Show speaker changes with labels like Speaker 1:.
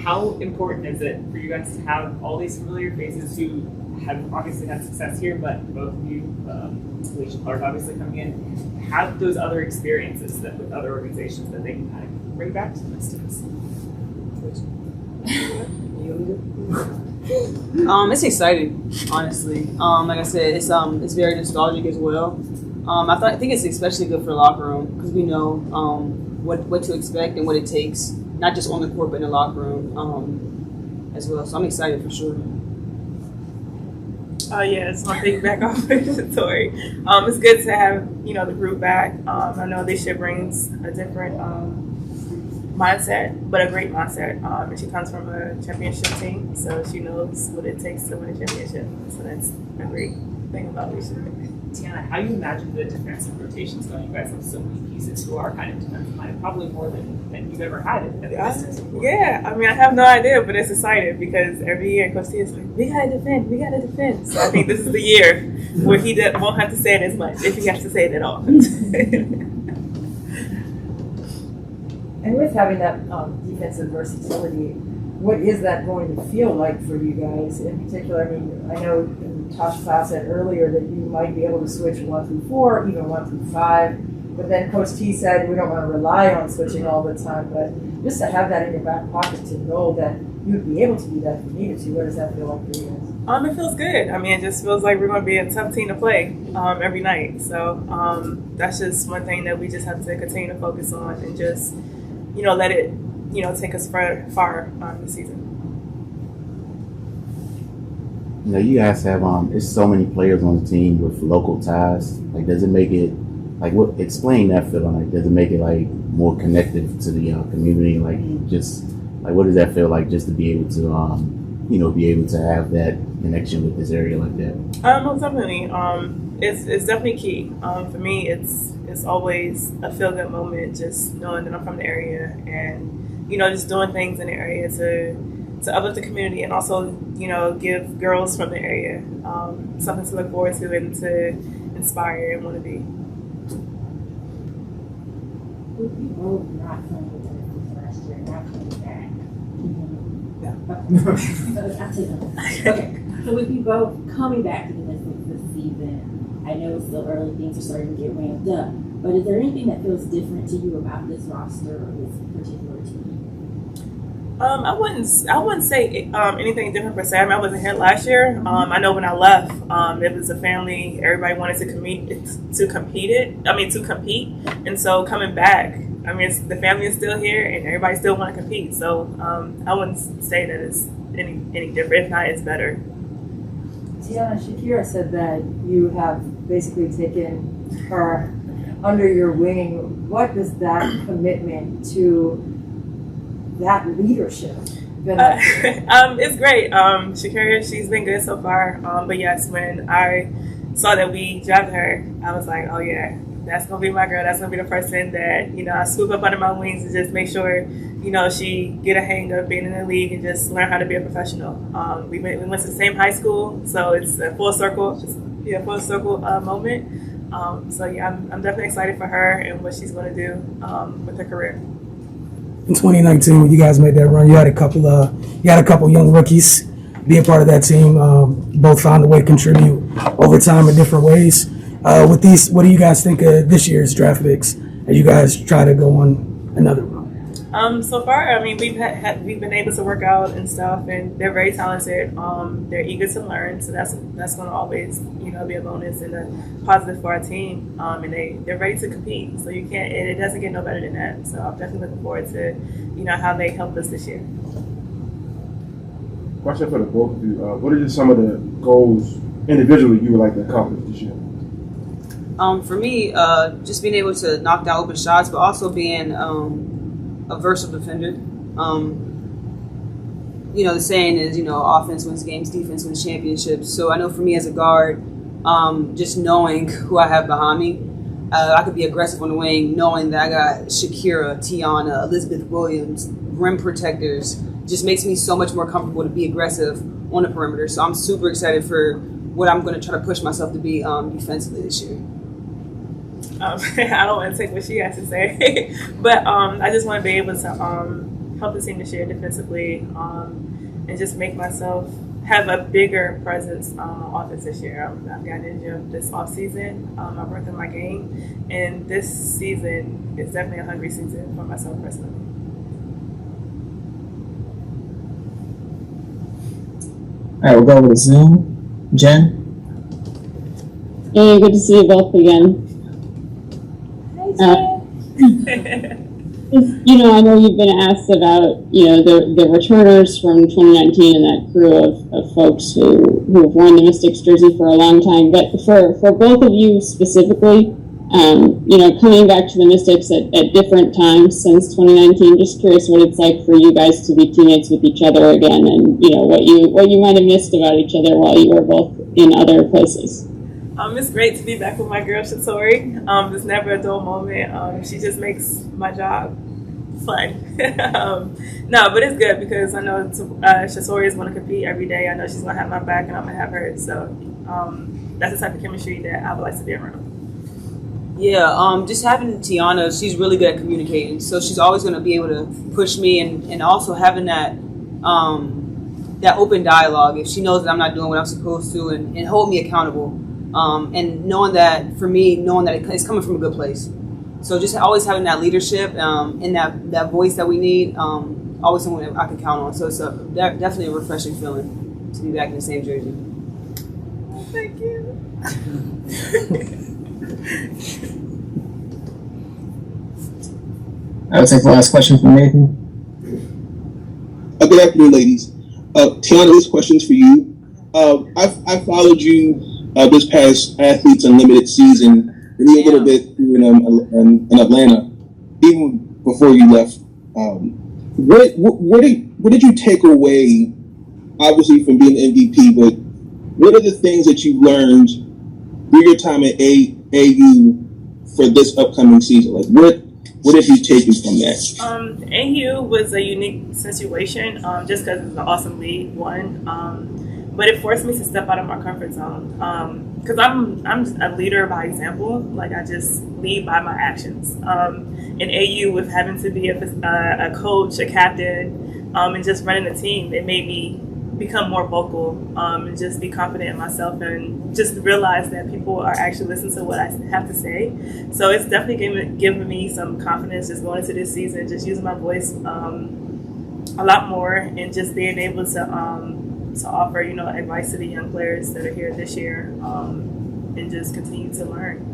Speaker 1: how important is it for you guys to have all these familiar faces who have obviously had success here, but both of you, Alicia Clark obviously coming in, have those other experiences that with other organizations that they can kind of bring back to the students?
Speaker 2: It's exciting, honestly. Like I said, it's very nostalgic as well. I think it's especially good for the locker room because we know what to expect and what it takes, not just on the court but in the locker room as well. So I'm excited for sure.
Speaker 3: Yeah, it's my thing back off of Shatori. It's good to have the group back. I know Alicia brings a different mindset, but a great mindset. And she comes from a championship team, so she knows what it takes to win a championship. So that's a great thing about Alicia.
Speaker 1: Tianna, how do you imagine the defensive rotations going? You guys have so many pieces who are kind of defensive minded, probably more than you've ever had it.
Speaker 3: Yeah, I mean, I have no idea, but it's exciting because every year Coach T is like, we gotta defend. So I think this is the year where he won't have to say it as much, if he has to say it at all.
Speaker 4: And with having that defensive versatility, what is that going to feel like for you guys in particular? I mean, I know Tosh Klaus said earlier that you might be able to switch 1 through 4, even 1 through 5. But then Coach T said we don't want to rely on switching all the time. But just to have that in your back pocket to know that you'd be able to do that if you needed to, what does that feel like for you guys?
Speaker 3: It feels good. I mean, it just feels like we're going to be a tough team to play every night. So that's just one thing that we just have to continue to focus on and just, let it, take us far this season.
Speaker 5: You guys have it's so many players on the team with local ties. Like, does it make it explain that feeling? Like, does it make it like more connective to the community? Like, just like what does that feel like just to be able to be able to have that connection with this area like that?
Speaker 3: Most definitely. It's definitely key. For me, it's always a feel good moment just knowing that I'm from the area and just doing things in the area to uplift the community and also give girls from the area something to look forward to and to inspire and want to be.
Speaker 6: With you both not playing with last year, not coming back. Okay, so with you both coming back to the Mystics this season, I know it's still early, things are starting to get ramped up, but is there anything that feels different to you about this roster or this particular team?
Speaker 3: I wouldn't say anything different per se. I mean, I wasn't here last year. I know when I left, it was a family. Everybody wanted to compete. And so coming back, I mean, the family is still here, and everybody still want to compete. So I wouldn't say that it's any different. If not, it's better.
Speaker 4: Tianna, Shakira said that you have basically taken her under your wing. What does that commitment to that leadership been like?
Speaker 3: It's great. Shakira, she's been good so far. But yes, when I saw that we drafted her, I was like, oh yeah, that's gonna be my girl. That's gonna be the person that I swoop up under my wings and just make sure she get a hang of being in the league and just learn how to be a professional. We went to the same high school, so it's a full circle moment. So yeah, I'm definitely excited for her and what she's going to do with her career.
Speaker 7: In 2019, when you guys made that run, you had a couple young rookies be a part of that team. Both found a way to contribute over time in different ways. With these, what do you guys think of this year's draft picks as you guys try to go on another run?
Speaker 3: So far, I mean, we've been able to work out and stuff, and they're very talented. They're eager to learn, so that's going to always be a bonus and a positive for our team. And they're ready to compete, so it doesn't get no better than that. So I'm definitely looking forward to how they help us this year.
Speaker 8: Question for the both of you: what are just some of the goals individually you would like to accomplish this year?
Speaker 2: For me, just being able to knock down open shots, but also being a versatile defender. The saying is, offense wins games, defense wins championships. So I know for me as a guard, just knowing who I have behind me, I could be aggressive on the wing, knowing that I got Shakira, Tianna, Elizabeth Williams, rim protectors, just makes me so much more comfortable to be aggressive on the perimeter. So I'm super excited for what I'm going to try to push myself to be defensively this year. I
Speaker 3: don't want to take what she has to say, but I just want to be able to help the team this year defensively, and just make myself have a bigger presence on offense this year. I've gotten injured this off season. I've worked on my game, and this season is definitely a hungry season for myself personally.
Speaker 9: All right, we'll go over to Zoom. Jen?
Speaker 10: Hey, good to see you both again. You know, I know you've been asked about, you know, the returners from 2019 and that crew of folks who have worn the Mystics jersey for a long time. But for both of you specifically, you know, coming back to the Mystics at different times since 2019, just curious what it's like for you guys to be teammates with each other again, and you know what you might have missed about each other while you were both in other places.
Speaker 3: It's great to be back with my girl Shatori. It's never a dull moment. She just makes my job fun. No, but it's good because I know Shatori is going to compete every day. I know she's going to have my back and I'm going to have hers. So that's the type of chemistry that I would like to be around.
Speaker 2: Yeah, just having Tianna, she's really good at communicating. So she's always going to be able to push me, and also having that that open dialogue. If she knows that I'm not doing what I'm supposed to, and hold me accountable. And knowing that, for me, knowing that it's coming from a good place. So just always having that leadership and that voice that we need, always someone that I can count on. So it's definitely a refreshing feeling to be back in the same jersey.
Speaker 3: Oh, thank you.
Speaker 9: I'll take the last question from Nathan.
Speaker 11: Good afternoon, ladies. Tianna, this question's for you. I followed you this past Athletes Unlimited season, and a little bit in Atlanta, even before you left. What did you take away, obviously from being MVP, but what are the things that you learned through your time at AU for this upcoming season? Like what have you taken from that?
Speaker 3: AU was a unique situation, just because it's an awesome league, but it forced me to step out of my comfort zone. Because I'm a leader by example. Like, I just lead by my actions. In AU, with having to be a coach, a captain, and just running a team, it made me become more vocal, and just be confident in myself, and just realize that people are actually listening to what I have to say. So it's definitely given me some confidence just going into this season, just using my voice a lot more, and just being able to offer, advice to the young players that are here this year, and just continue to learn.